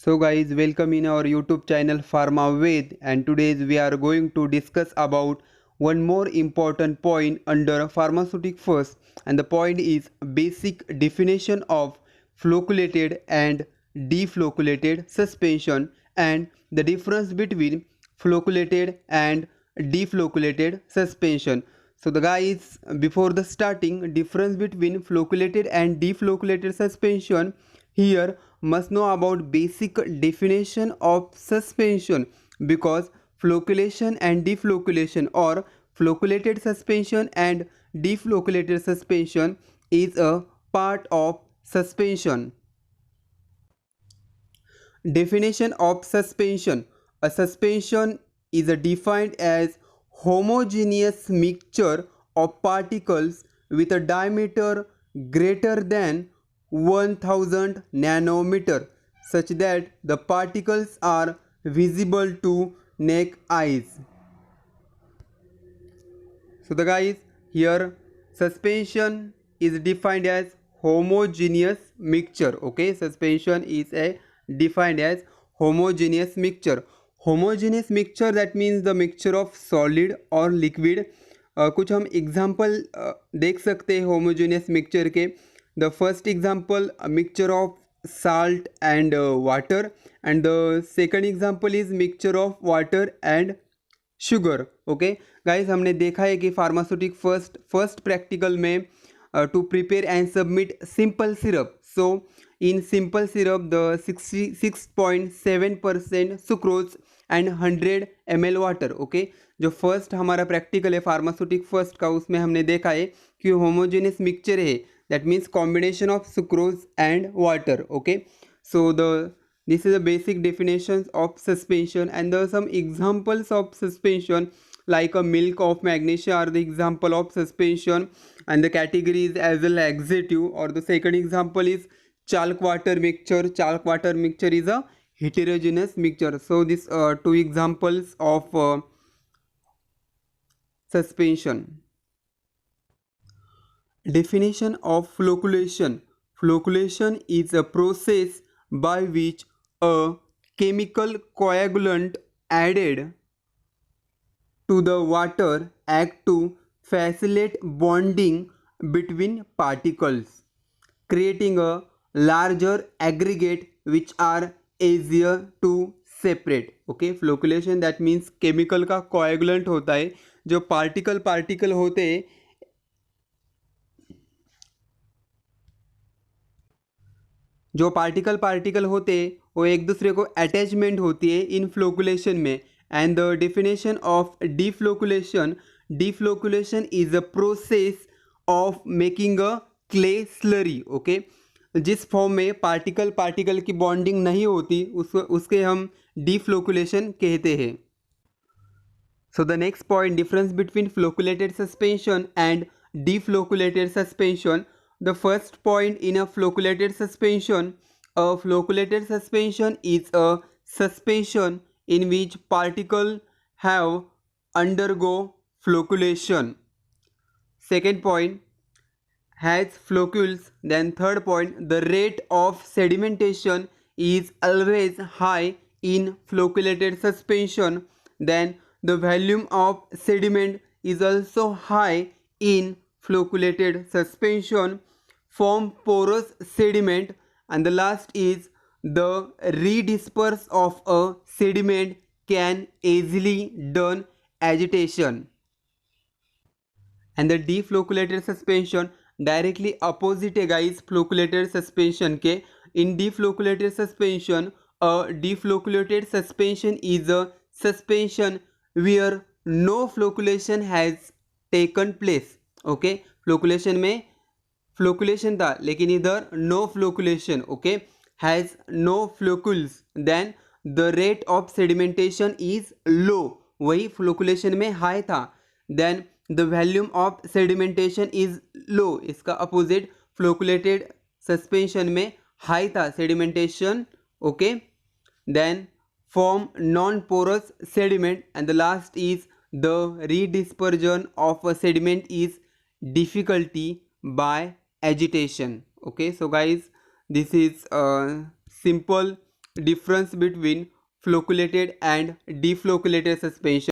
So guys, welcome in our YouTube channel Pharma Ved, and today we are going to discuss about one more important point under pharmaceutic first, and the point is basic definition of flocculated and deflocculated suspension and the difference between flocculated and deflocculated suspension. So the guys, before the starting difference between flocculated and deflocculated suspension, here must know about basic definition of suspension, because flocculation and deflocculation or flocculated suspension and deflocculated suspension is a part of suspension. Definition of suspension. A suspension is defined as homogeneous mixture of particles with a diameter greater than 1000 nanometer, such that the particles are visible to naked eyes. So the guys, here suspension is defined as homogeneous mixture. Okay, suspension is a defined as homogeneous mixture. Homogeneous mixture, that means the mixture of solid और liquid. कुछ हम example देख सकते हैं homogeneous mixture के. The first example mixture of salt and water, and the second example is mixture of water and sugar. Okay guys, हमने देखा है कि फार्मास्यूटिक फर्स्ट प्रैक्टिकल में to prepare and submit simple syrup. So in simple syrup the 66.7% sucrose and 100 ml water. Okay, जो first हमारा practical है pharmaceutic first का, उसमें हमने देखा है कि होमोजेनियस मिक्सचर है, that means combination of sucrose and water. Okay, so this is the basic definitions of suspension, and there are some examples of suspension like a milk of magnesia are the example of suspension, and the category is as a laxative. Or the second example is chalk water mixture. Chalk water mixture is a heterogeneous mixture. So these are two examples of suspension. Definition of flocculation. Flocculation is a process by which a chemical coagulant added to the water act to facilitate bonding between particles, creating a larger aggregate which are easier to separate. Okay, flocculation that means chemical का coagulant होता है, जो particle होते हैं, जो particle होते हैं वो एक दूसरे को अटैचमेंट होती है इन फ्लोकुलेशन में. And the definition of deflocculation is a process of making a clay slurry. Okay, जिस फॉर्म में पार्टिकल की बॉन्डिंग नहीं होती उसके हम डिफ्लोकुलेशन कहते हैं. So the next point, difference between flocculated suspension and deflocculated suspension. The first point, in a flocculated suspension is a suspension in which particles have undergo flocculation. Second point, has floccules. Then third point, the rate of sedimentation is always high in flocculated suspension. Then the volume of sediment is also high in flocculated suspension, form porous sediment. And the last is the redisperse of a sediment can easily done agitation. And the deflocculated suspension directly opposite है guys flocculated suspension के. In deflocculated suspension, a deflocculated suspension is a suspension where no flocculation has taken place. Okay, flocculation में flocculation था लेकिन इधर no flocculation. Okay, has no floccules. Then the rate of sedimentation is low, वही flocculation में high था. Then the volume of sedimentation is low, इसका opposite flocculated suspension में high था sedimentation. Okay, then form non porous sediment. And the last is the redispersion of a sediment is difficulty by agitation. Okay, so guys, this is simple Difference between flocculated and deflocculated suspension.